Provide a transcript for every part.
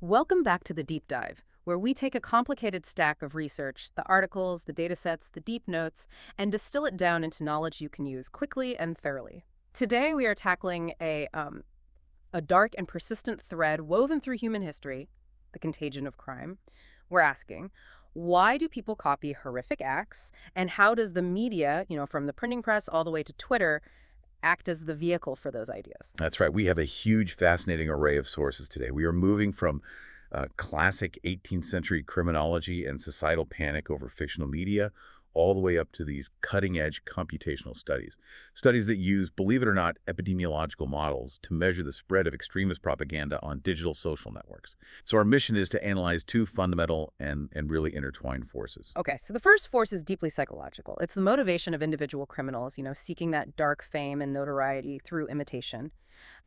Welcome back to the Deep Dive, where we take a complicated stack of research, the articles, the datasets, the deep notes, and distill it down into knowledge you can use quickly and thoroughly. Today, we are tackling a dark and persistent thread woven through human history, the contagion of crime. We're asking, why do people copy horrific acts, and how does the media, from the printing press all the way to Twitter, act as the vehicle for those ideas? That's right. We have a huge, fascinating array of sources today. We are moving from classic 18th century criminology and societal panic over fictional media all the way up to these cutting-edge computational studies. Studies that use, believe it or not, epidemiological models to measure the spread of extremist propaganda on digital social networks. So our mission is to analyze two fundamental and really intertwined forces. Okay, so the first force is deeply psychological. It's the motivation of individual criminals, seeking that dark fame and notoriety through imitation.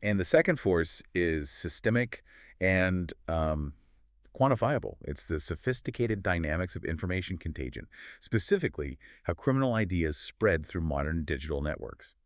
And the second force is systemic and quantifiable. It's the sophisticated dynamics of information contagion, specifically how criminal ideas spread through modern digital networks.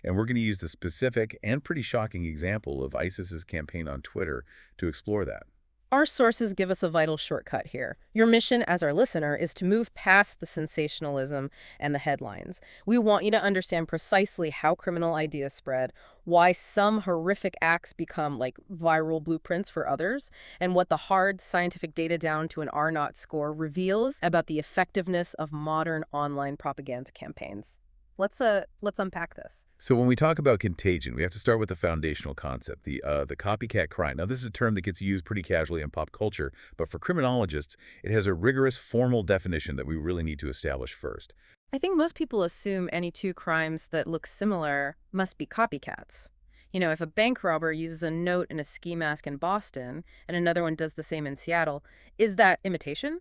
And we're going to use the specific and pretty shocking example of ISIS's campaign on Twitter to explore that. Our sources give us a vital shortcut here. Your mission as our listener is to move past the sensationalism and the headlines. We want you to understand precisely how criminal ideas spread, why some horrific acts become like viral blueprints for others, and what the hard scientific data down to an R0 score reveals about the effectiveness of modern online propaganda campaigns. Let's unpack this. So when we talk about contagion, we have to start with the foundational concept, the copycat crime. Now, this is a term that gets used pretty casually in pop culture, but for criminologists, it has a rigorous formal definition that we really need to establish first. I think most people assume any two crimes that look similar must be copycats. If a bank robber uses a note in a ski mask in Boston and another one does the same in Seattle, is that imitation?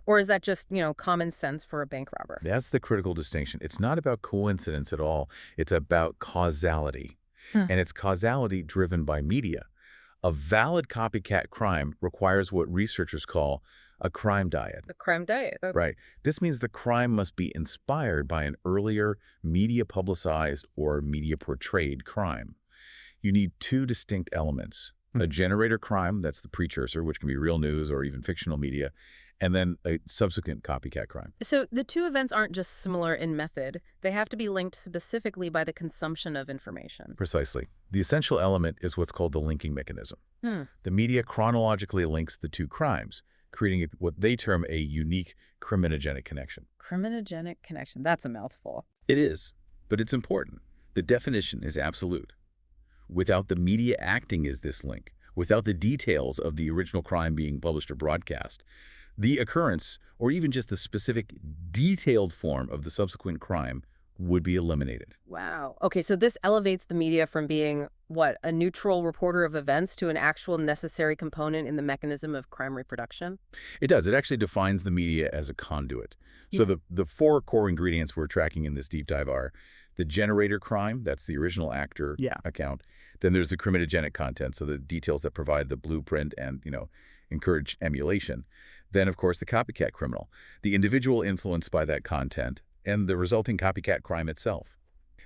Or is that just, common sense for a bank robber? That's the critical distinction. It's not about coincidence at all. It's about causality. Huh. And it's causality driven by media. A valid copycat crime requires what researchers call a crime diet. The crime diet. Okay. Right. This means the crime must be inspired by an earlier media-publicized or media-portrayed crime. You need two distinct elements. A generator crime, that's the precursor, which can be real news or even fictional media, and then a subsequent copycat crime. So the two events aren't just similar in method. They have to be linked specifically by the consumption of information. Precisely. The essential element is what's called the linking mechanism. The media chronologically links the two crimes, creating what they term a unique criminogenic connection. Criminogenic connection. That's a mouthful. It is, but it's important. The definition is absolute. Without the media acting as this link, without the details of the original crime being published or broadcast, the occurrence, or even just the specific detailed form of the subsequent crime, would be eliminated. Wow. Okay, so this elevates the media from being, a neutral reporter of events to an actual necessary component in the mechanism of crime reproduction? It does. It actually defines the media as a conduit. So the four core ingredients we're tracking in this deep dive are the generator crime, that's the original actor account. Then there's the criminogenic content, so the details that provide the blueprint and, encourage emulation. Then, of course, the copycat criminal, the individual influenced by that content, and the resulting copycat crime itself.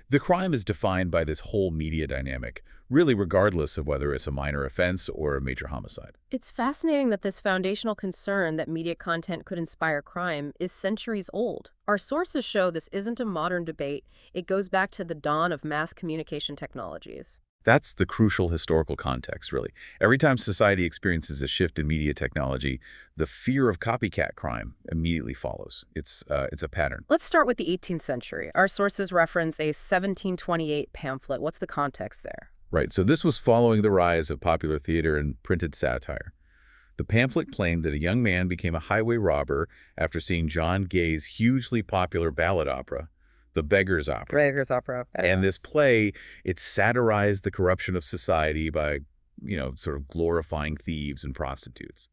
The crime is defined by this whole media dynamic, really regardless of whether it's a minor offense or a major homicide. It's fascinating that this foundational concern that media content could inspire crime is centuries old. Our sources show this isn't a modern debate. It goes back to the dawn of mass communication technologies. That's the crucial historical context, really. Every time society experiences a shift in media technology, the fear of copycat crime immediately follows. It's a pattern. Let's start with the 18th century. Our sources reference a 1728 pamphlet. What's the context there? Right, so this was following the rise of popular theater and printed satire. The pamphlet claimed that a young man became a highway robber after seeing John Gay's hugely popular ballad opera, The Beggar's Opera. Beggar's Opera. And this play, it satirized the corruption of society by, sort of glorifying thieves and prostitutes.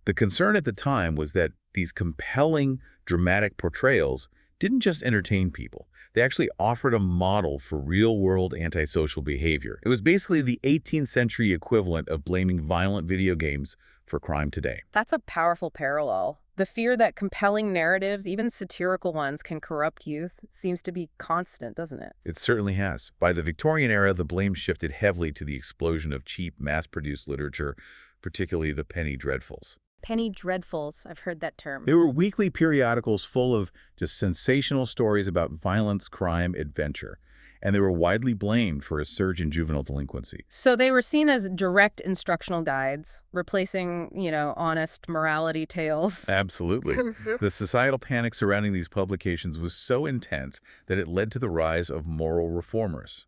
The concern at the time was that these compelling, dramatic portrayals didn't just entertain people. They actually offered a model for real-world antisocial behavior. It was basically the 18th century equivalent of blaming violent video games for crime today. That's a powerful parallel. The fear that compelling narratives, even satirical ones, can corrupt youth seems to be constant, doesn't it? It certainly has. By the Victorian era, the blame shifted heavily to the explosion of cheap, mass-produced literature particularly the penny dreadfuls. Penny dreadfuls, I've heard that term. They were weekly periodicals full of just sensational stories about violence, crime, adventure, and they were widely blamed for a surge in juvenile delinquency. So they were seen as direct instructional guides, replacing, honest morality tales. Absolutely. The societal panic surrounding these publications was so intense that it led to the rise of moral reformers.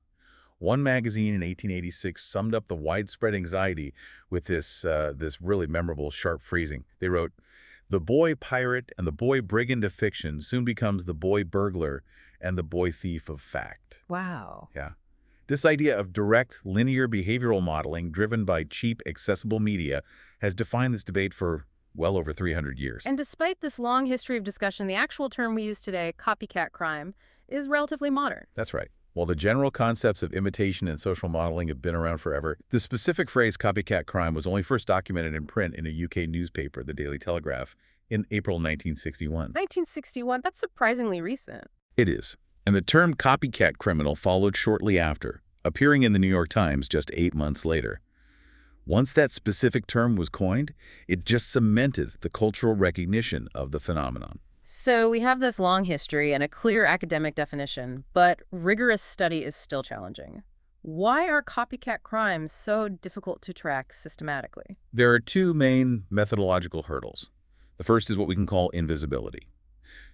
One magazine in 1886 summed up the widespread anxiety with this really memorable, sharp phrasing. They wrote, "The boy pirate and the boy brigand of fiction soon becomes the boy burglar and the boy thief of fact." Wow. Yeah. This idea of direct, linear behavioral modeling driven by cheap, accessible media has defined this debate for well over 300 years. And despite this long history of discussion, the actual term we use today, copycat crime, is relatively modern. That's right. While the general concepts of imitation and social modeling have been around forever, the specific phrase copycat crime was only first documented in print in a UK newspaper, the Daily Telegraph, in April 1961. 1961? That's surprisingly recent. It is. And the term copycat criminal followed shortly after, appearing in the New York Times just 8 months later. Once that specific term was coined, it just cemented the cultural recognition of the phenomenon. So we have this long history and a clear academic definition, but rigorous study is still challenging. Why are copycat crimes so difficult to track systematically? There are two main methodological hurdles. The first is what we can call invisibility.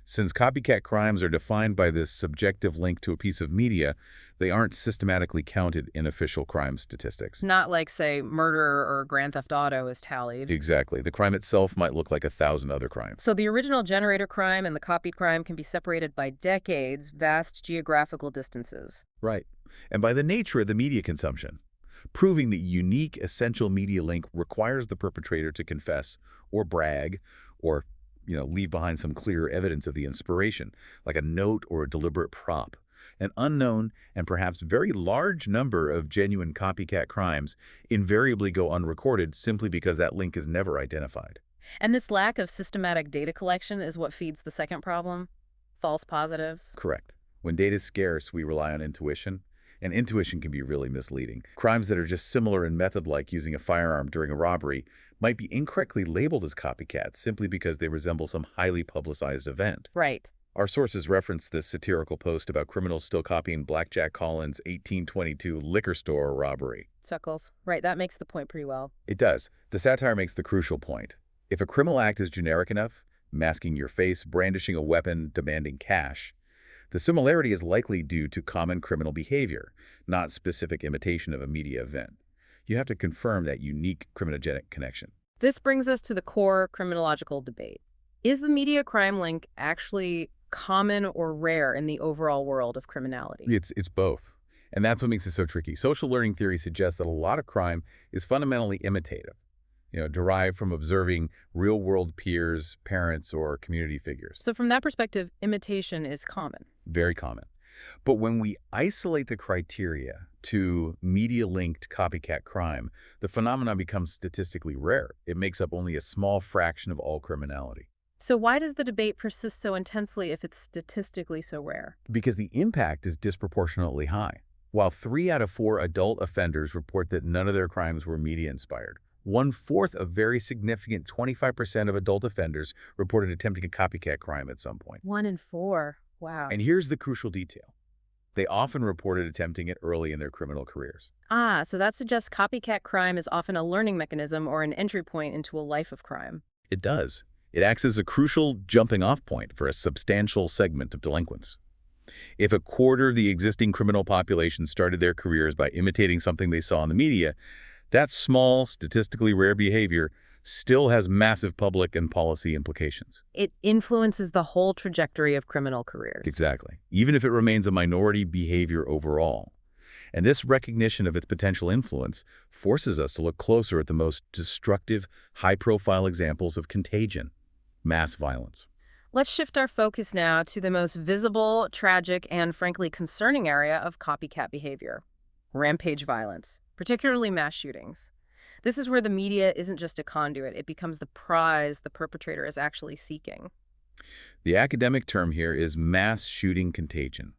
Since copycat crimes are defined by this subjective link to a piece of media, they aren't systematically counted in official crime statistics. Not like, say, murder or Grand Theft Auto is tallied. Exactly. The crime itself might look like 1,000 other crimes. So the original generator crime and the copied crime can be separated by decades, vast geographical distances. Right. And by the nature of the media consumption, proving the unique essential media link requires the perpetrator to confess or brag or leave behind some clear evidence of the inspiration, like a note or a deliberate prop. An unknown and perhaps very large number of genuine copycat crimes invariably go unrecorded simply because that link is never identified. And this lack of systematic data collection is what feeds the second problem, false positives. Correct. When data is scarce, we rely on intuition, and intuition can be really misleading. Crimes that are just similar in method, like using a firearm during a robbery, might be incorrectly labeled as copycats simply because they resemble some highly publicized event. Right. Our sources reference this satirical post about criminals still copying Blackjack Collins' 1822 liquor store robbery. Chuckles. Right, that makes the point pretty well. It does. The satire makes the crucial point. If a criminal act is generic enough, masking your face, brandishing a weapon, demanding cash, the similarity is likely due to common criminal behavior, not specific imitation of a media event. You have to confirm that unique criminogenic connection. This brings us to the core criminological debate. Is the media crime link actually common or rare in the overall world of criminality? It's both. And that's what makes it so tricky. Social learning theory suggests that a lot of crime is fundamentally imitative, derived from observing real-world peers, parents, or community figures. So from that perspective, imitation is common. Very common. But when we isolate the criteria to media-linked copycat crime, the phenomenon becomes statistically rare. It makes up only a small fraction of all criminality. So why does the debate persist so intensely if it's statistically so rare? Because the impact is disproportionately high. While 3 out of 4 adult offenders report that none of their crimes were media-inspired, 1/4 of very significant 25% of adult offenders reported attempting a copycat crime at some point. 1 in 4. Wow. And here's the crucial detail. They often reported attempting it early in their criminal careers. So that suggests copycat crime is often a learning mechanism or an entry point into a life of crime. It does. It acts as a crucial jumping-off point for a substantial segment of delinquents. If a quarter of the existing criminal population started their careers by imitating something they saw in the media, that small, statistically rare behavior still has massive public and policy implications. It influences the whole trajectory of criminal careers. Exactly. Even if it remains a minority behavior overall. And this recognition of its potential influence forces us to look closer at the most destructive, high-profile examples of contagion, mass violence. Let's shift our focus now to the most visible, tragic, and frankly concerning area of copycat behavior: rampage violence, particularly mass shootings. This is where the media isn't just a conduit, it becomes the prize the perpetrator is actually seeking. The academic term here is mass shooting contagion.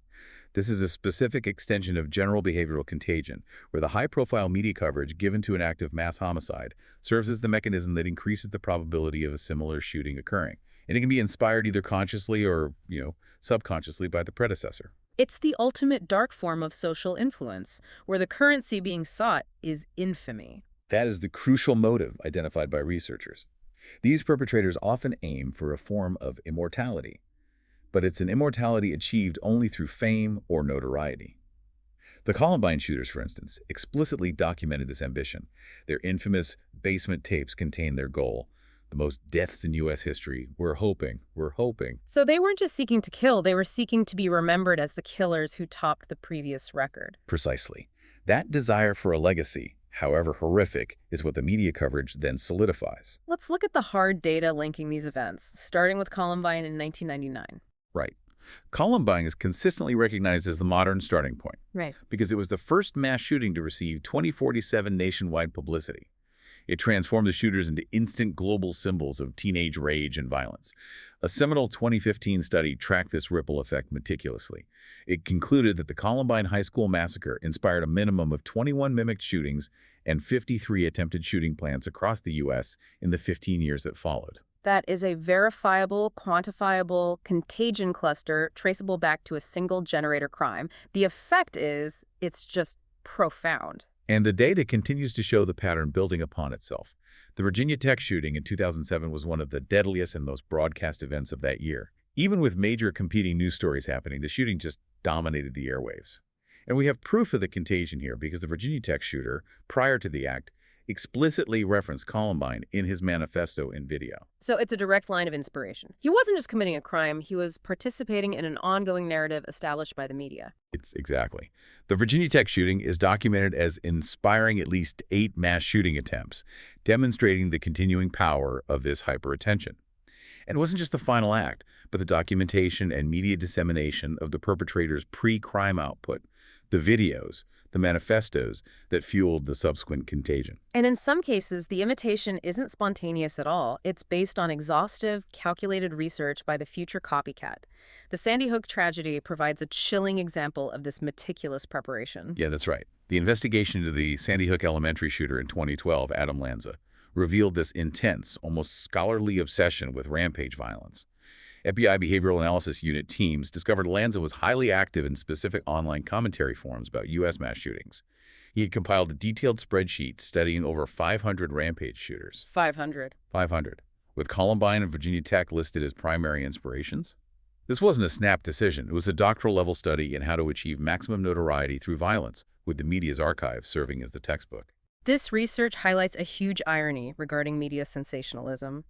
This is a specific extension of general behavioral contagion, where the high-profile media coverage given to an act of mass homicide serves as the mechanism that increases the probability of a similar shooting occurring. And it can be inspired either consciously or, subconsciously by the predecessor. It's the ultimate dark form of social influence, where the currency being sought is infamy. That is the crucial motive identified by researchers. These perpetrators often aim for a form of immortality, but it's an immortality achieved only through fame or notoriety. The Columbine shooters, for instance, explicitly documented this ambition. Their infamous basement tapes contain their goal. The most deaths in U.S. history. We're hoping. So they weren't just seeking to kill, they were seeking to be remembered as the killers who topped the previous record. Precisely. That desire for a legacy, however horrific, is what the media coverage then solidifies. Let's look at the hard data linking these events, starting with Columbine in 1999. Right. Columbine is consistently recognized as the modern starting point. Right. Because it was the first mass shooting to receive 2047 nationwide publicity. It transformed the shooters into instant global symbols of teenage rage and violence. A seminal 2015 study tracked this ripple effect meticulously. It concluded that the Columbine High School massacre inspired a minimum of 21 mimicked shootings and 53 attempted shooting plans across the U.S. in the 15 years that followed. That is a verifiable, quantifiable contagion cluster traceable back to a single generator crime. The effect is, it's just profound. And the data continues to show the pattern building upon itself. The Virginia Tech shooting in 2007 was one of the deadliest and most broadcast events of that year. Even with major competing news stories happening, the shooting just dominated the airwaves. And we have proof of the contagion here because the Virginia Tech shooter, prior to the act, explicitly referenced Columbine in his manifesto in video. So it's a direct line of inspiration. He wasn't just committing a crime, he was participating in an ongoing narrative established by the media. It's exactly. The Virginia Tech shooting is documented as inspiring at least 8 mass shooting attempts, demonstrating the continuing power of this hyper-attention. And it wasn't just the final act, but the documentation and media dissemination of the perpetrator's pre-crime output, the videos, the manifestos that fueled the subsequent contagion. And in some cases, the imitation isn't spontaneous at all. It's based on exhaustive, calculated research by the future copycat. The Sandy Hook tragedy provides a chilling example of this meticulous preparation. Yeah, that's right. The investigation into the Sandy Hook elementary shooter in 2012, Adam Lanza, revealed this intense, almost scholarly obsession with rampage violence. FBI Behavioral Analysis Unit teams discovered Lanza was highly active in specific online commentary forums about U.S. mass shootings. He had compiled a detailed spreadsheet studying over 500 rampage shooters. 500. 500. With Columbine and Virginia Tech listed as primary inspirations. This wasn't a snap decision. It was a doctoral-level study in how to achieve maximum notoriety through violence, with the media's archive serving as the textbook. This research highlights a huge irony regarding media sensationalism.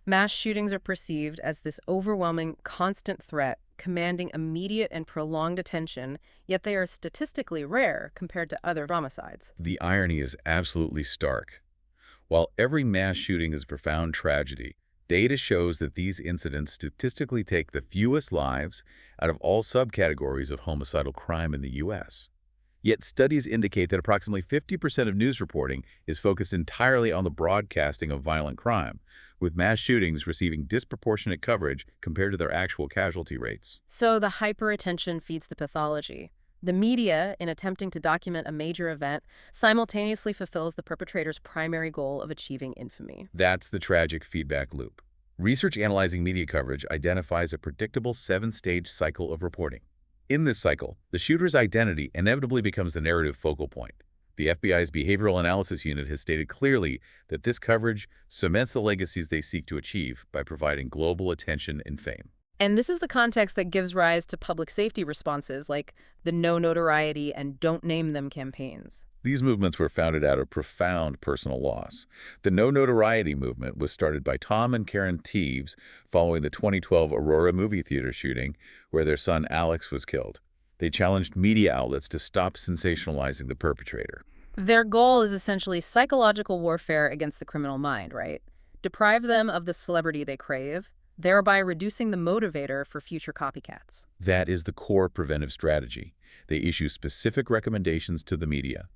Mass shootings are perceived as this overwhelming, constant threat, commanding immediate and prolonged attention, yet they are statistically rare compared to other homicides. The irony is absolutely stark. While every mass shooting is a profound tragedy, data shows that these incidents statistically take the fewest lives out of all subcategories of homicidal crime in the U.S. Yet studies indicate that approximately 50% of news reporting is focused entirely on the broadcasting of violent crime, with mass shootings receiving disproportionate coverage compared to their actual casualty rates. So the hyper-attention feeds the pathology. The media, in attempting to document a major event, simultaneously fulfills the perpetrator's primary goal of achieving infamy. That's the tragic feedback loop. Research analyzing media coverage identifies a predictable 7-stage cycle of reporting. In this cycle, the shooter's identity inevitably becomes the narrative focal point. The FBI's Behavioral Analysis Unit has stated clearly that this coverage cements the legacies they seek to achieve by providing global attention and fame. And this is the context that gives rise to public safety responses like the No Notoriety and Don't Name Them campaigns. These movements were founded out of profound personal loss. The No Notoriety movement was started by Tom and Karen Teeves following the 2012 Aurora movie theater shooting where their son Alex was killed. They challenged media outlets to stop sensationalizing the perpetrator. Their goal is essentially psychological warfare against the criminal mind, right? Deprive them of the celebrity they crave, thereby reducing the motivator for future copycats. That is the core preventive strategy. They issue specific recommendations to the media.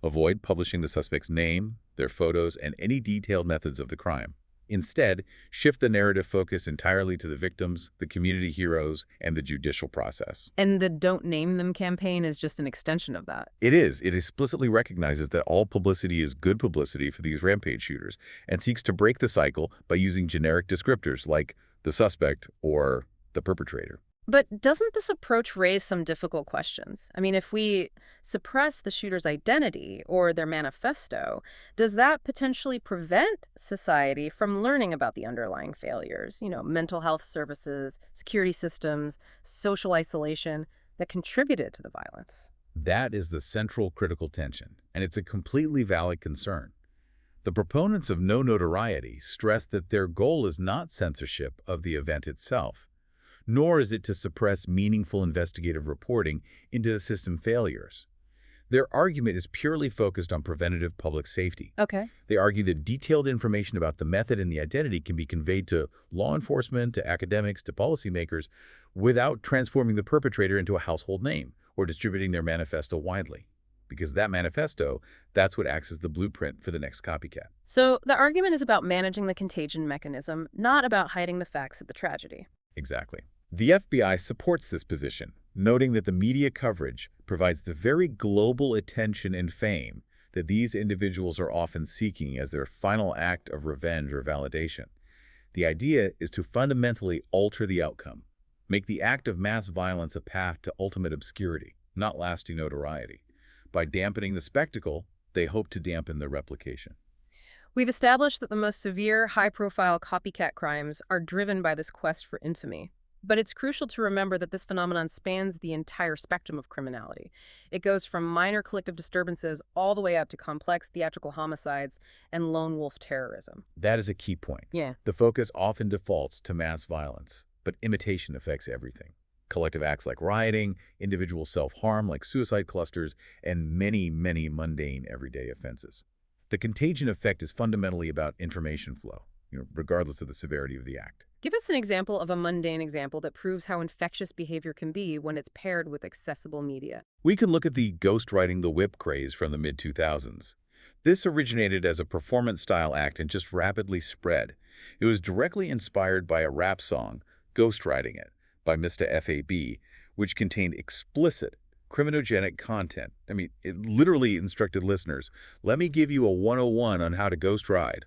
Avoid publishing the suspect's name, their photos, and any detailed methods of the crime. Instead, shift the narrative focus entirely to the victims, the community heroes, and the judicial process. And the Don't Name Them campaign is just an extension of that. It is. It explicitly recognizes that all publicity is good publicity for these rampage shooters and seeks to break the cycle by using generic descriptors like the suspect or the perpetrator. But doesn't this approach raise some difficult questions? I mean, if we suppress the shooter's identity or their manifesto, does that potentially prevent society from learning about the underlying failures, mental health services, security systems, social isolation that contributed to the violence? That is the central critical tension, and it's a completely valid concern. The proponents of no notoriety stress that their goal is not censorship of the event itself, nor is it to suppress meaningful investigative reporting into the system failures. Their argument is purely focused on preventative public safety. Okay. They argue that detailed information about the method and the identity can be conveyed to law enforcement, to academics, to policymakers, without transforming the perpetrator into a household name or distributing their manifesto widely. Because that manifesto, that's what acts as the blueprint for the next copycat. So the argument is about managing the contagion mechanism, not about hiding the facts of the tragedy. Exactly. The FBI supports this position, noting that the media coverage provides the very global attention and fame that these individuals are often seeking as their final act of revenge or validation. The idea is to fundamentally alter the outcome, make the act of mass violence a path to ultimate obscurity, not lasting notoriety. By dampening the spectacle, they hope to dampen the replication. We've established that the most severe, high-profile copycat crimes are driven by this quest for infamy. But it's crucial to remember that this phenomenon spans the entire spectrum of criminality. It goes from minor collective disturbances all the way up to complex theatrical homicides and lone wolf terrorism. That is a key point. Yeah. The focus often defaults to mass violence, but imitation affects everything. Collective acts like rioting, individual self-harm like suicide clusters, and many, many mundane everyday offenses. The contagion effect is fundamentally about information flow, regardless of the severity of the act. Give us an example of a mundane example that proves how infectious behavior can be when it's paired with accessible media. We can look at the ghostwriting the whip craze from the mid-2000s. This originated as a performance-style act and just rapidly spread. It was directly inspired by a rap song, Ghostwriting It, by Mr. F.A.B., which contained explicit, criminogenic content. I mean, it literally instructed listeners, let me give you a 101 on how to ghost ride.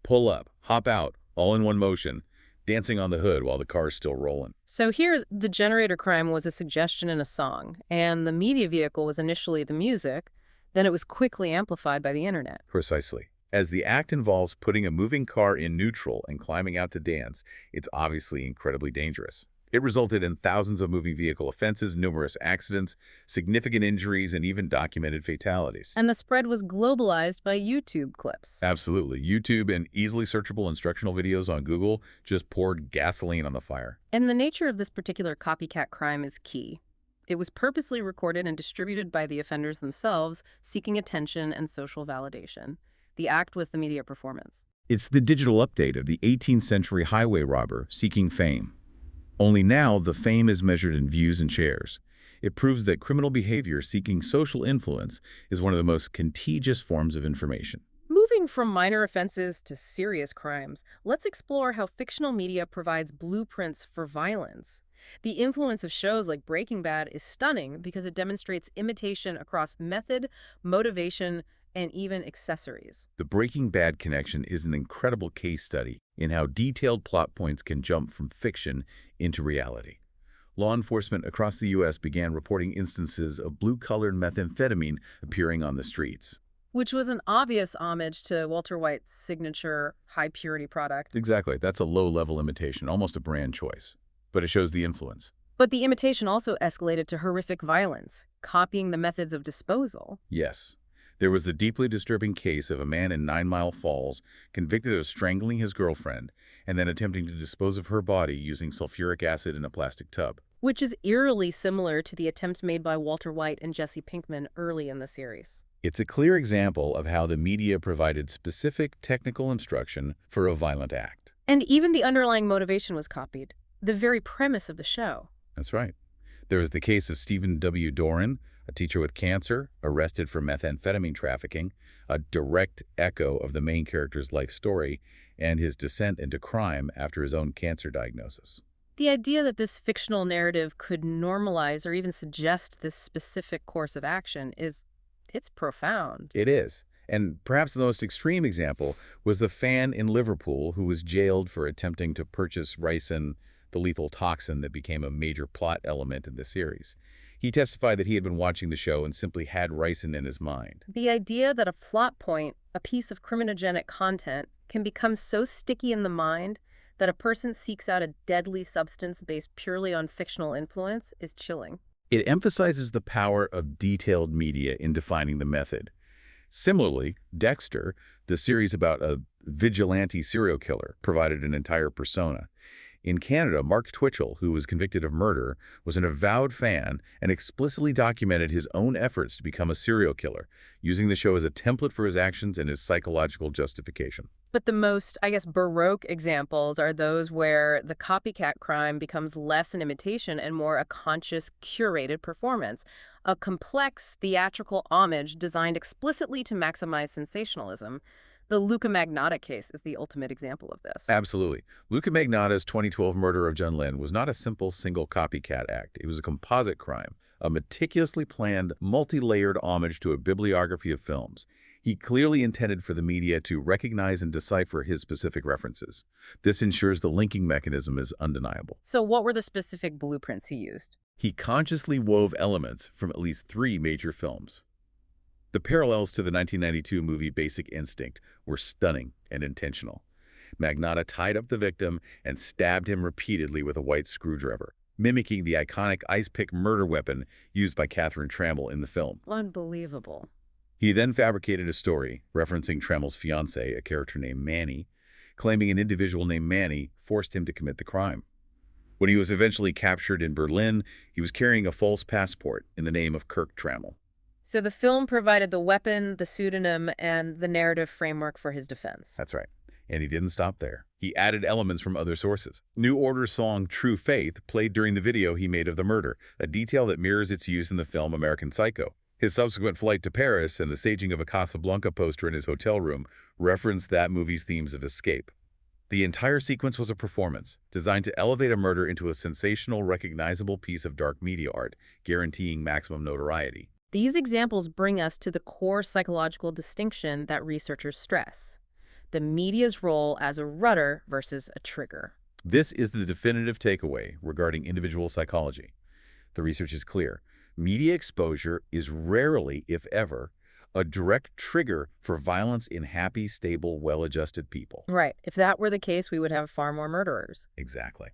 Pull up, hop out, all in one motion, dancing on the hood while the car's still rolling. So here, the generator crime was a suggestion in a song, and the media vehicle was initially the music, then it was quickly amplified by the internet. Precisely. As the act involves putting a moving car in neutral and climbing out to dance, it's obviously incredibly dangerous. It resulted in thousands of moving vehicle offenses, numerous accidents, significant injuries, and even documented fatalities. And the spread was globalized by YouTube clips. Absolutely. YouTube and easily searchable instructional videos on Google just poured gasoline on the fire. And the nature of this particular copycat crime is key. It was purposely recorded and distributed by the offenders themselves, seeking attention and social validation. The act was the media performance. It's the digital update of the 18th century highway robber seeking fame. Only now, the fame is measured in views and shares. It proves that criminal behavior seeking social influence is one of the most contagious forms of information. Moving from minor offenses to serious crimes, let's explore how fictional media provides blueprints for violence. The influence of shows like Breaking Bad is stunning because it demonstrates imitation across method, motivation, and even accessories. The Breaking Bad connection is an incredible case study in how detailed plot points can jump from fiction into reality. Law enforcement across the U.S. began reporting instances of blue-colored methamphetamine appearing on the streets. Which was an obvious homage to Walter White's signature high-purity product. Exactly. That's a low-level imitation, almost a brand choice. But it shows the influence. But the imitation also escalated to horrific violence, copying the methods of disposal. Yes. There was the deeply disturbing case of a man in 9 Mile Falls convicted of strangling his girlfriend and then attempting to dispose of her body using sulfuric acid in a plastic tub. Which is eerily similar to the attempt made by Walter White and Jesse Pinkman early in the series. It's a clear example of how the media provided specific technical instruction for a violent act. And even the underlying motivation was copied, the very premise of the show. That's right. There was the case of Stephen W. Doran, a teacher with cancer, arrested for methamphetamine trafficking, a direct echo of the main character's life story, and his descent into crime after his own cancer diagnosis. The idea that this fictional narrative could normalize or even suggest this specific course of action it's profound. It is. And perhaps the most extreme example was the fan in Liverpool who was jailed for attempting to purchase ricin, the lethal toxin that became a major plot element in the series. He testified that he had been watching the show and simply had ricin in his mind. The idea that a plot point, a piece of criminogenic content, can become so sticky in the mind that a person seeks out a deadly substance based purely on fictional influence is chilling. It emphasizes the power of detailed media in defining the method. Similarly, Dexter, the series about a vigilante serial killer, provided an entire persona. In Canada, Mark Twitchell, who was convicted of murder, was an avowed fan and explicitly documented his own efforts to become a serial killer, using the show as a template for his actions and his psychological justification. But the most, baroque examples are those where the copycat crime becomes less an imitation and more a conscious, curated performance, a complex theatrical homage designed explicitly to maximize sensationalism. The Luca Magnotta case is the ultimate example of this. Absolutely. Luca Magnotta's 2012 murder of John Lennon was not a simple single copycat act. It was a composite crime, a meticulously planned, multi-layered homage to a bibliography of films. He clearly intended for the media to recognize and decipher his specific references. This ensures the linking mechanism is undeniable. So what were the specific blueprints he used? He consciously wove elements from at least 3 major films. The parallels to the 1992 movie Basic Instinct were stunning and intentional. Magnotta tied up the victim and stabbed him repeatedly with a white screwdriver, mimicking the iconic ice pick murder weapon used by Catherine Trammell in the film. Unbelievable. He then fabricated a story referencing Trammell's fiancée, a character named Manny, claiming an individual named Manny forced him to commit the crime. When he was eventually captured in Berlin, he was carrying a false passport in the name of Kirk Trammell. So the film provided the weapon, the pseudonym, and the narrative framework for his defense. That's right. And he didn't stop there. He added elements from other sources. New Order's song True Faith played during the video he made of the murder, a detail that mirrors its use in the film American Psycho. His subsequent flight to Paris and the staging of a Casablanca poster in his hotel room referenced that movie's themes of escape. The entire sequence was a performance, designed to elevate a murder into a sensational, recognizable piece of dark media art, guaranteeing maximum notoriety. These examples bring us to the core psychological distinction that researchers stress: the media's role as a rudder versus a trigger. This is the definitive takeaway regarding individual psychology. The research is clear. Media exposure is rarely, if ever, a direct trigger for violence in happy, stable, well-adjusted people. Right. If that were the case, we would have far more murderers. Exactly.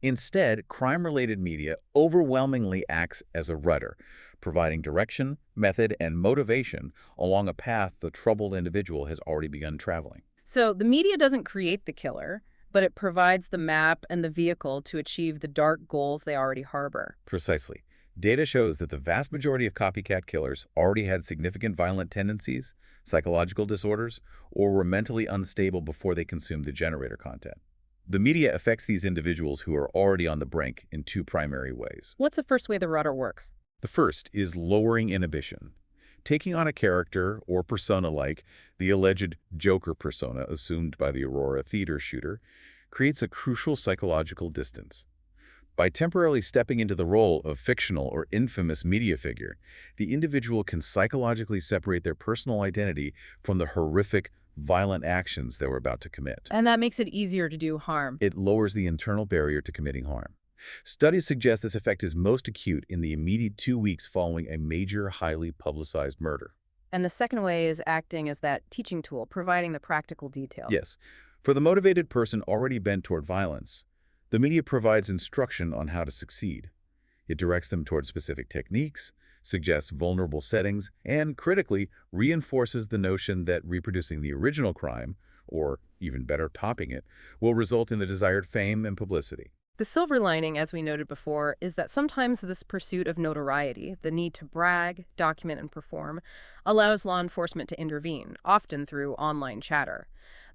Instead, crime-related media overwhelmingly acts as a rudder, providing direction, method, and motivation along a path the troubled individual has already begun traveling. So the media doesn't create the killer, but it provides the map and the vehicle to achieve the dark goals they already harbor. Precisely. Data shows that the vast majority of copycat killers already had significant violent tendencies, psychological disorders, or were mentally unstable before they consumed the generator content. The media affects these individuals who are already on the brink in 2 primary ways. What's the first way the rudder works? The first is lowering inhibition. Taking on a character or persona like the alleged Joker persona assumed by the Aurora theater shooter creates a crucial psychological distance. By temporarily stepping into the role of fictional or infamous media figure, the individual can psychologically separate their personal identity from the horrific, violent actions they were about to commit. And that makes it easier to do harm. It lowers the internal barrier to committing harm. Studies suggest this effect is most acute in the immediate 2 weeks following a major, highly publicized murder. And the second way is acting as that teaching tool, providing the practical detail. Yes. For the motivated person already bent toward violence, the media provides instruction on how to succeed. It directs them toward specific techniques, suggests vulnerable settings, and, critically, reinforces the notion that reproducing the original crime, or even better, topping it, will result in the desired fame and publicity. The silver lining, as we noted before, is that sometimes this pursuit of notoriety, the need to brag, document, and perform, allows law enforcement to intervene, often through online chatter.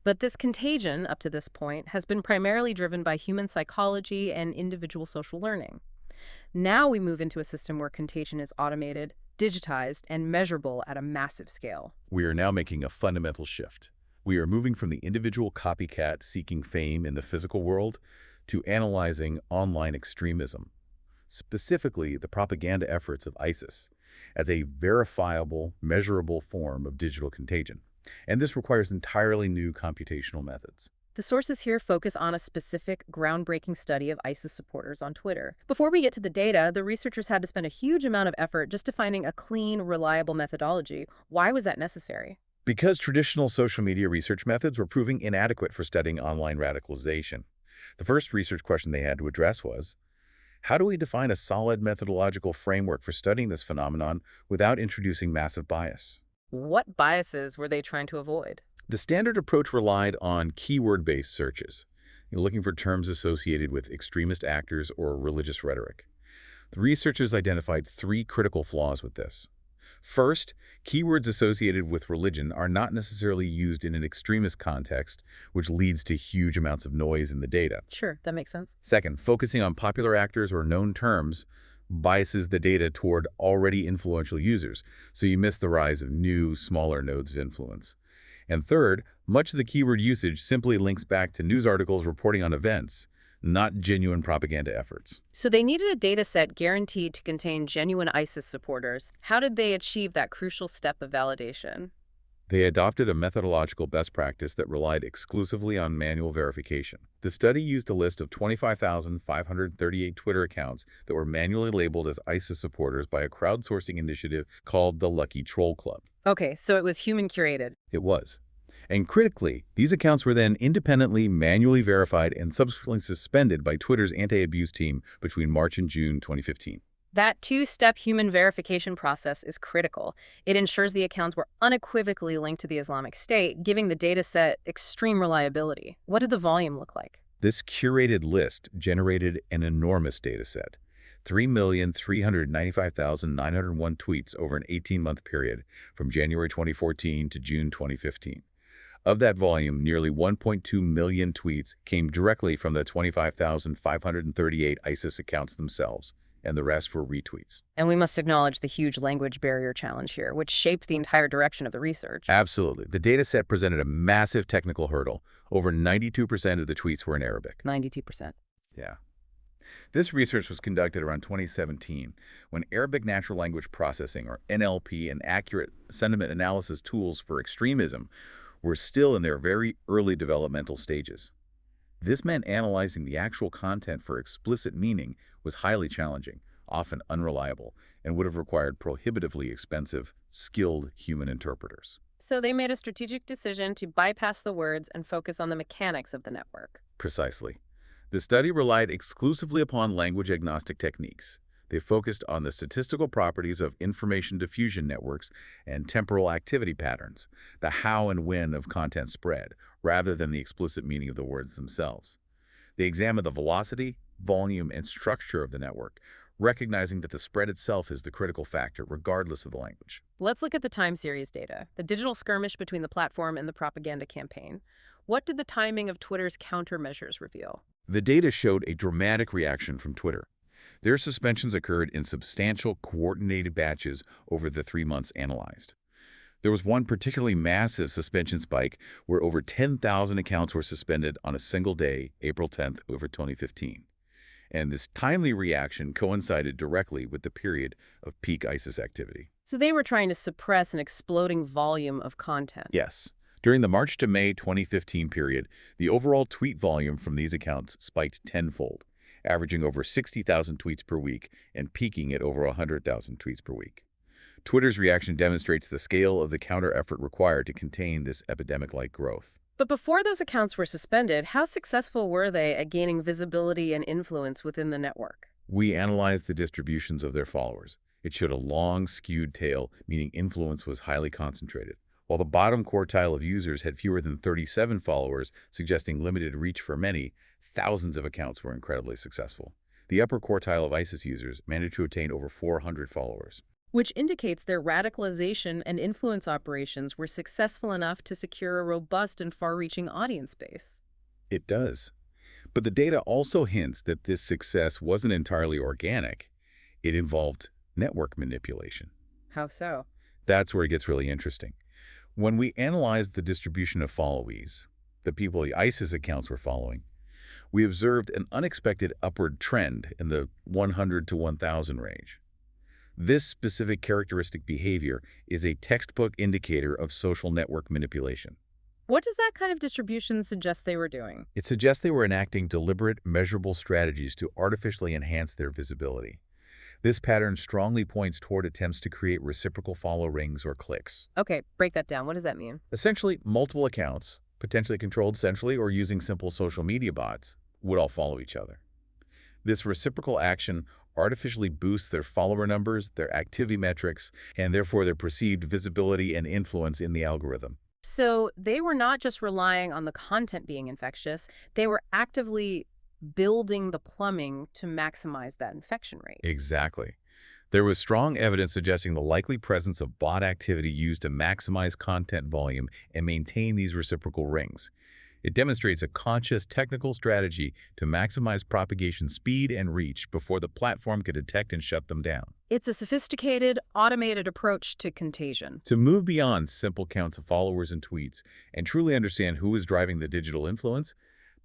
But this contagion, up to this point, has been primarily driven by human psychology and individual social learning. Now we move into a system where contagion is automated, digitized, and measurable at a massive scale. We are now making a fundamental shift. We are moving from the individual copycat seeking fame in the physical world to analyzing online extremism, specifically the propaganda efforts of ISIS, as a verifiable, measurable form of digital contagion. And this requires entirely new computational methods. The sources here focus on a specific, groundbreaking study of ISIS supporters on Twitter. Before we get to the data, the researchers had to spend a huge amount of effort just to finding a clean, reliable methodology. Why was that necessary? Because traditional social media research methods were proving inadequate for studying online radicalization. The first research question they had to address was, how do we define a solid methodological framework for studying this phenomenon without introducing massive bias? What biases were they trying to avoid? The standard approach relied on keyword-based searches, looking for terms associated with extremist actors or religious rhetoric. The researchers identified three critical flaws with this. First, keywords associated with religion are not necessarily used in an extremist context, which leads to huge amounts of noise in the data. Sure, that makes sense. Second, focusing on popular actors or known terms biases the data toward already influential users, so you miss the rise of new, smaller nodes of influence. And third, much of the keyword usage simply links back to news articles reporting on events, not genuine propaganda efforts. So they needed a data set guaranteed to contain genuine ISIS supporters. How did they achieve that crucial step of validation? They adopted a methodological best practice that relied exclusively on manual verification. The study used a list of 25,538 Twitter accounts that were manually labeled as ISIS supporters by a crowdsourcing initiative called the Lucky Troll Club. Okay, so it was human-curated. It was. And critically, these accounts were then independently manually verified and subsequently suspended by Twitter's anti-abuse team between March and June 2015. That two-step human verification process is critical. It ensures the accounts were unequivocally linked to the Islamic State, giving the data set extreme reliability. What did the volume look like? This curated list generated an enormous data set. 3,395,901 tweets over an 18-month period from January 2014 to June 2015. Of that volume, nearly 1.2 million tweets came directly from the 25,538 ISIS accounts themselves, and the rest were retweets. And we must acknowledge the huge language barrier challenge here, which shaped the entire direction of the research. Absolutely. The data set presented a massive technical hurdle. Over 92% of the tweets were in Arabic. 92%. Yeah. This research was conducted around 2017, when Arabic natural language processing, or NLP, and accurate sentiment analysis tools for extremism were still in their very early developmental stages. This meant analyzing the actual content for explicit meaning was highly challenging, often unreliable, and would have required prohibitively expensive, skilled human interpreters. So they made a strategic decision to bypass the words and focus on the mechanics of the network. Precisely. The study relied exclusively upon language-agnostic techniques. They focused on the statistical properties of information diffusion networks and temporal activity patterns, the how and when of content spread, rather than the explicit meaning of the words themselves. They examined the velocity, volume, and structure of the network, recognizing that the spread itself is the critical factor, regardless of the language. Let's look at the time series data, the digital skirmish between the platform and the propaganda campaign. What did the timing of Twitter's countermeasures reveal? The data showed a dramatic reaction from Twitter. Their suspensions occurred in substantial, coordinated batches over the 3 months analyzed. There was one particularly massive suspension spike where over 10,000 accounts were suspended on a single day, April 10th, over 2015. And this timely reaction coincided directly with the period of peak ISIS activity. So they were trying to suppress an exploding volume of content. Yes. During the March to May 2015 period, the overall tweet volume from these accounts spiked tenfold, averaging over 60,000 tweets per week and peaking at over 100,000 tweets per week. Twitter's reaction demonstrates the scale of the counter-effort required to contain this epidemic-like growth. But before those accounts were suspended, how successful were they at gaining visibility and influence within the network? We analyzed the distributions of their followers. It showed a long, skewed tail, meaning influence was highly concentrated, while the bottom quartile of users had fewer than 37 followers, suggesting limited reach for many. Thousands of accounts were incredibly successful. The upper quartile of ISIS users managed to attain over 400 followers. Which indicates their radicalization and influence operations were successful enough to secure a robust and far-reaching audience base. It does. But the data also hints that this success wasn't entirely organic. It involved network manipulation. How so? That's where it gets really interesting. When we analyzed the distribution of followees, the people the ISIS accounts were following, we observed an unexpected upward trend in the 100 to 1,000 range. This specific characteristic behavior is a textbook indicator of social network manipulation. What does that kind of distribution suggest they were doing? It suggests they were enacting deliberate, measurable strategies to artificially enhance their visibility. This pattern strongly points toward attempts to create reciprocal follow rings or cliques. Okay, break that down. What does that mean? Essentially, multiple accounts, potentially controlled centrally or using simple social media bots, would all follow each other. This reciprocal action artificially boosts their follower numbers, their activity metrics, and therefore their perceived visibility and influence in the algorithm. So they were not just relying on the content being infectious, they were actively building the plumbing to maximize that infection rate. Exactly. There was strong evidence suggesting the likely presence of bot activity used to maximize content volume and maintain these reciprocal rings. It demonstrates a conscious technical strategy to maximize propagation speed and reach before the platform could detect and shut them down. It's a sophisticated, automated approach to contagion. To move beyond simple counts of followers and tweets and truly understand who is driving the digital influence,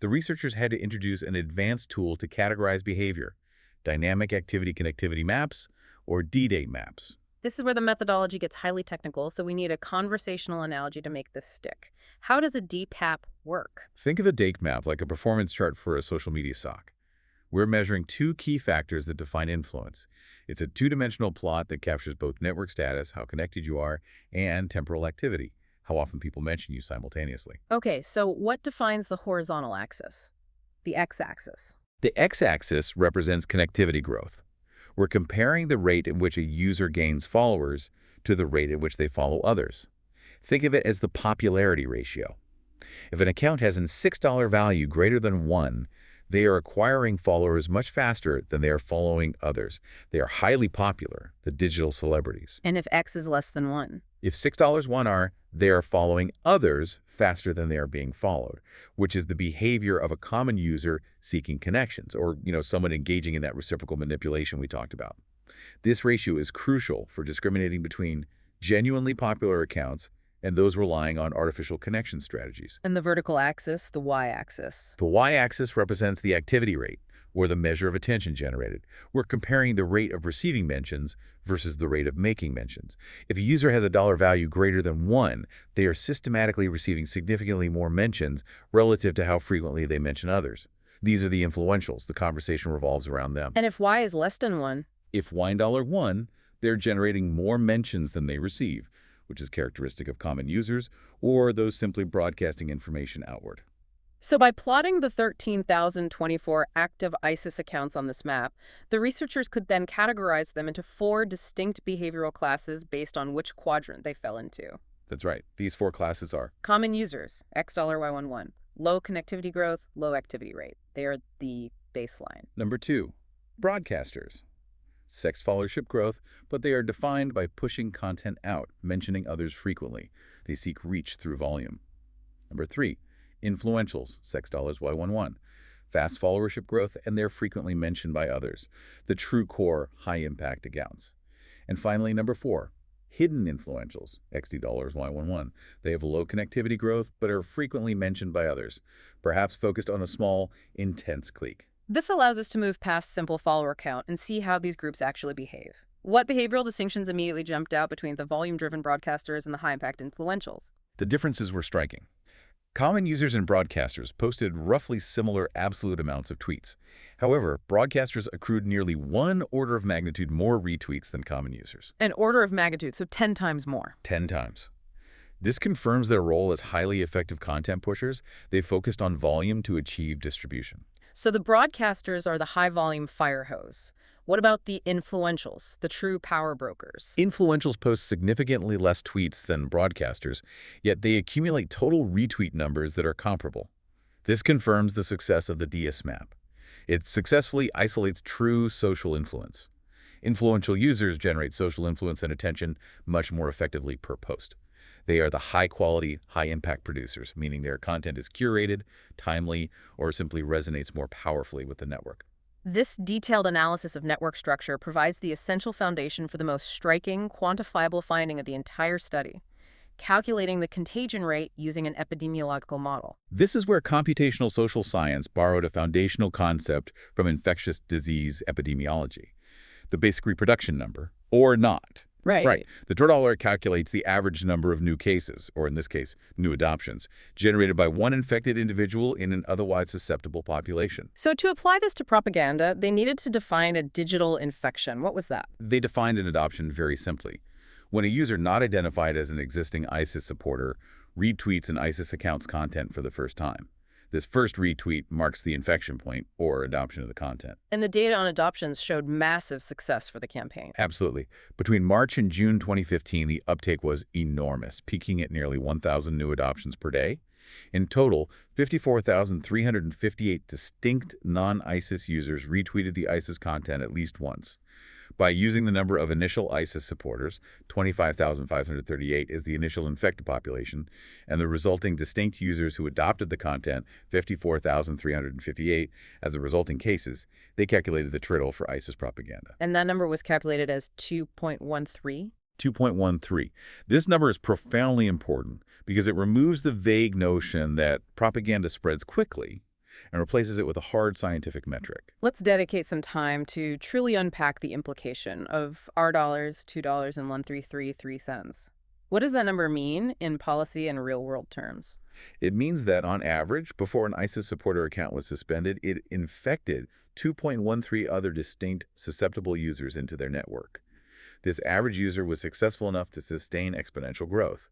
the researchers had to introduce an advanced tool to categorize behavior, dynamic activity connectivity maps, or D-date maps. This is where the methodology gets highly technical, so we need a conversational analogy to make this stick. How does a DPAP work? Think of a date map like a performance chart for a social media SOC. We're measuring two key factors that define influence. It's a two-dimensional plot that captures both network status, how connected you are, and temporal activity, how often people mention you simultaneously. Okay, so what defines the horizontal axis? The x-axis. The x-axis represents connectivity growth. We're comparing the rate at which a user gains followers to the rate at which they follow others. Think of it as the popularity ratio. If an account has a $6 value greater than 1, they are acquiring followers much faster than they are following others. They are highly popular, the digital celebrities. And if x is less than 1? If $6 are, they are following others faster than they are being followed, which is the behavior of a common user seeking connections or, someone engaging in that reciprocal manipulation we talked about. This ratio is crucial for discriminating between genuinely popular accounts and those relying on artificial connection strategies. And the vertical axis, the y-axis. The y-axis represents the activity rate, or the measure of attention generated. We're comparing the rate of receiving mentions versus the rate of making mentions. If a user has a dollar value greater than 1, they are systematically receiving significantly more mentions relative to how frequently they mention others. These are the influentials. The conversation revolves around them. And if y is less than 1? If $1, they're generating more mentions than they receive, which is characteristic of common users or those simply broadcasting information outward. So by plotting the 13,024 active ISIS accounts on this map, the researchers could then categorize them into 4 distinct behavioral classes based on which quadrant they fell into. That's right. These 4 classes are common users, $y11, low connectivity growth, low activity rate. They are the baseline. Number 2, broadcasters. Sex followership growth, but they are defined by pushing content out, mentioning others frequently. They seek reach through volume. Number 3, influentials, $y11, fast followership growth, and they're frequently mentioned by others, the true core high-impact accounts. And finally, number 4, hidden influentials, $y11. They have low connectivity growth, but are frequently mentioned by others, perhaps focused on a small, intense clique. This allows us to move past simple follower count and see how these groups actually behave. What behavioral distinctions immediately jumped out between the volume-driven broadcasters and the high-impact influentials? The differences were striking. Common users and broadcasters posted roughly similar absolute amounts of tweets. However, broadcasters accrued nearly 1 order of magnitude more retweets than common users. An order of magnitude, so 10 times more. 10 times. This confirms their role as highly effective content pushers. They focused on volume to achieve distribution. So the broadcasters are the high-volume fire hose. What about the influentials, the true power brokers? Influentials post significantly less tweets than broadcasters, yet they accumulate total retweet numbers that are comparable. This confirms the success of the DS map. It successfully isolates true social influence. Influential users generate social influence and attention much more effectively per post. They are the high-quality, high-impact producers, meaning their content is curated, timely, or simply resonates more powerfully with the network. This detailed analysis of network structure provides the essential foundation for the most striking, quantifiable finding of the entire study. calculating the contagion rate using an epidemiological model. This is where computational social science borrowed a foundational concept from infectious disease epidemiology, the basic reproduction number, or not. Right. The $2 calculates the average number of new cases, or in this case, new adoptions, generated by one infected individual in an otherwise susceptible population. So to apply this to propaganda, they needed to define a digital infection. What was that? They defined an adoption very simply. When a user not identified as an existing ISIS supporter retweets an ISIS account's content for the first time. This first retweet marks the infection point, or adoption of the content. And the data on adoptions showed massive success for the campaign. Absolutely. Between March and June 2015, the uptake was enormous, peaking at nearly 1,000 new adoptions per day. In total, 54,358 distinct non-ISIS users retweeted the ISIS content at least once. By using the number of initial ISIS supporters, 25,538 is the initial infected population, and the resulting distinct users who adopted the content, 54,358, as the resulting cases, they calculated the triddle for ISIS propaganda. And that number was calculated as 2.13? 2.13. This number is profoundly important because it removes the vague notion that propaganda spreads quickly and replaces it with a hard scientific metric. Let's dedicate some time to truly unpack the implication of $, $2, and 1.333 cents. What does that number mean in policy and real-world terms? It means that, on average, before an ISIS supporter account was suspended, it infected 2.13 other distinct susceptible users into their network. This average user was successful enough to sustain exponential growth.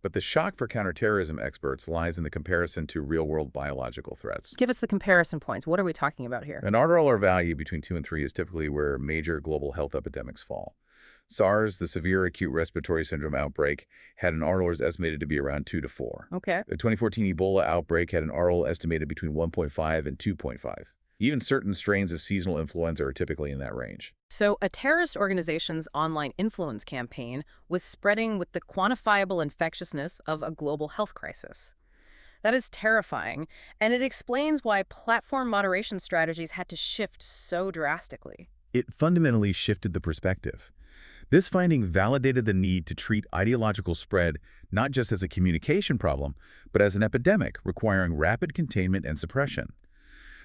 But the shock for counterterrorism experts lies in the comparison to real-world biological threats. Give us the comparison points. What are we talking about here? An $1 value between 2 and 3 is typically where major global health epidemics fall. SARS, the severe acute respiratory syndrome outbreak, had an RL estimated to be around 2 to 4. Okay. The 2014 Ebola outbreak had an RL estimated between 1.5 and 2.5. Even certain strains of seasonal influenza are typically in that range. So a terrorist organization's online influence campaign was spreading with the quantifiable infectiousness of a global health crisis. That is terrifying, and it explains why platform moderation strategies had to shift so drastically. It fundamentally shifted the perspective. This finding validated the need to treat ideological spread not just as a communication problem, but as an epidemic requiring rapid containment and suppression.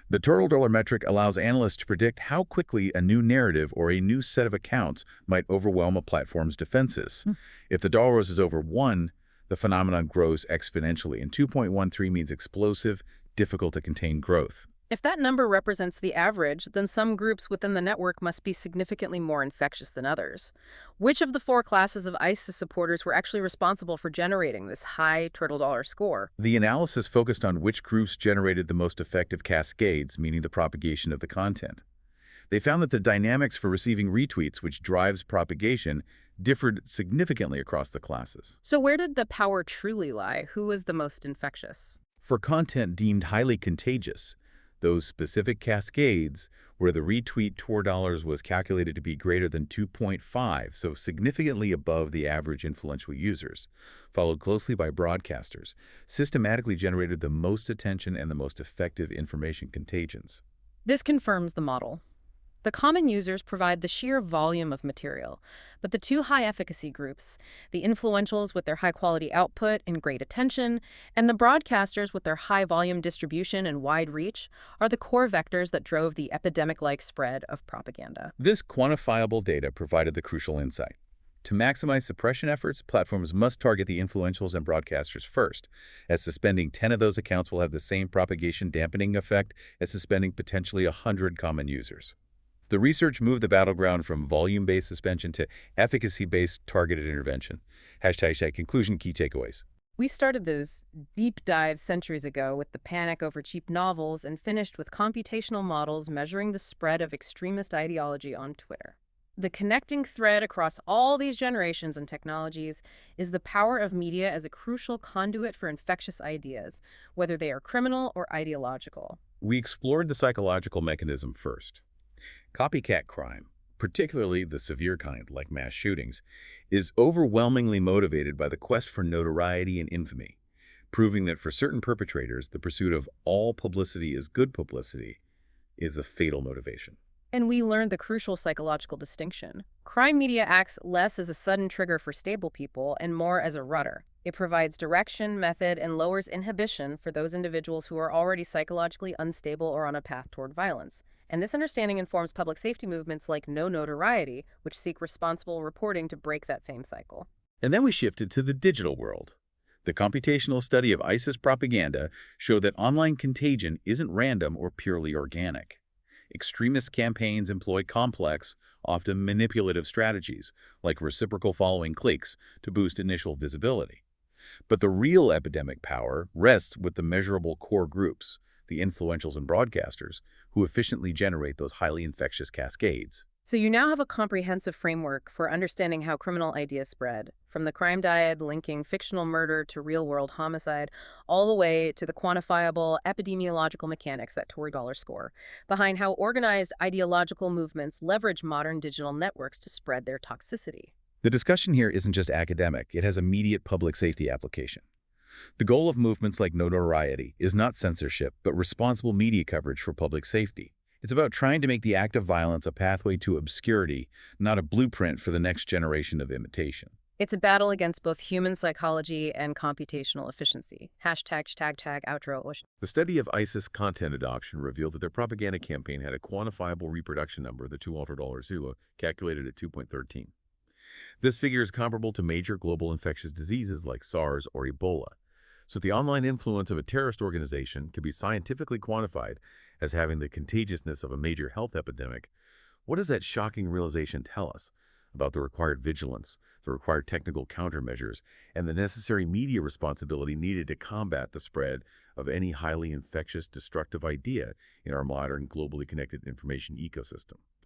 The $2 metric allows analysts to predict how quickly a new narrative or a new set of accounts might overwhelm a platform's defenses. If the dollar is over 1, the phenomenon grows exponentially, and 2.13 means explosive, difficult to contain growth. If that number represents the average, then some groups within the network must be significantly more infectious than others. Which of the 4 classes of ISIS supporters were actually responsible for generating this high $2 score? The analysis focused on which groups generated the most effective cascades, meaning the propagation of the content. They found that the dynamics for receiving retweets, which drives propagation, differed significantly across the classes. So where did the power truly lie? Who was the most infectious? For content deemed highly contagious, those specific cascades where the retweet $2 was calculated to be greater than 2.5, so significantly above the average influential users, followed closely by broadcasters, systematically generated the most attention and the most effective information contagions. This confirms the model. The common users provide the sheer volume of material, but the 2 high-efficacy groups, the influentials with their high-quality output and great attention, and the broadcasters with their high-volume distribution and wide reach, are the core vectors that drove the epidemic-like spread of propaganda. This quantifiable data provided the crucial insight. To maximize suppression efforts, platforms must target the influentials and broadcasters first, as suspending 10 of those accounts will have the same propagation dampening effect as suspending potentially 100 common users. The research moved the battleground from volume-based suspension to efficacy-based targeted intervention. # conclusion key takeaways. We started this deep dive centuries ago with the panic over cheap novels and finished with computational models measuring the spread of extremist ideology on Twitter. The connecting thread across all these generations and technologies is the power of media as a crucial conduit for infectious ideas, whether they are criminal or ideological. We explored the psychological mechanism first. Copycat crime, particularly the severe kind like mass shootings, is overwhelmingly motivated by the quest for notoriety and infamy, proving that for certain perpetrators, the pursuit of all publicity is good publicity is a fatal motivation. And we learned the crucial psychological distinction. Crime media acts less as a sudden trigger for stable people and more as a rudder. It provides direction, method, and lowers inhibition for those individuals who are already psychologically unstable or on a path toward violence. And this understanding informs public safety movements like No Notoriety, which seek responsible reporting to break that fame cycle. And then we shifted to the digital world. The computational study of ISIS propaganda showed that online contagion isn't random or purely organic. Extremist campaigns employ complex, often manipulative strategies, like reciprocal following cliques, to boost initial visibility. But the real epidemic power rests with the measurable core groups, the influentials and broadcasters, who efficiently generate those highly infectious cascades. So you now have a comprehensive framework for understanding how criminal ideas spread, from the crime dyad linking fictional murder to real-world homicide, all the way to the quantifiable epidemiological mechanics that Tory Dollar score, behind how organized ideological movements leverage modern digital networks to spread their toxicity. The discussion here isn't just academic, it has immediate public safety application. The goal of movements like No Notoriety is not censorship, but responsible media coverage for public safety. It's about trying to make the act of violence a pathway to obscurity, not a blueprint for the next generation of imitation. It's a battle against both human psychology and computational efficiency. Hashtag outro. The study of ISIS content adoption revealed that their propaganda campaign had a quantifiable reproduction number, the $2 zero, calculated at 2.13. This figure is comparable to major global infectious diseases like SARS or Ebola. So the online influence of a terrorist organization can be scientifically quantified as having the contagiousness of a major health epidemic. What does that shocking realization tell us about the required vigilance, the required technical countermeasures, and the necessary media responsibility needed to combat the spread of any highly infectious, destructive idea in our modern, globally connected information ecosystem?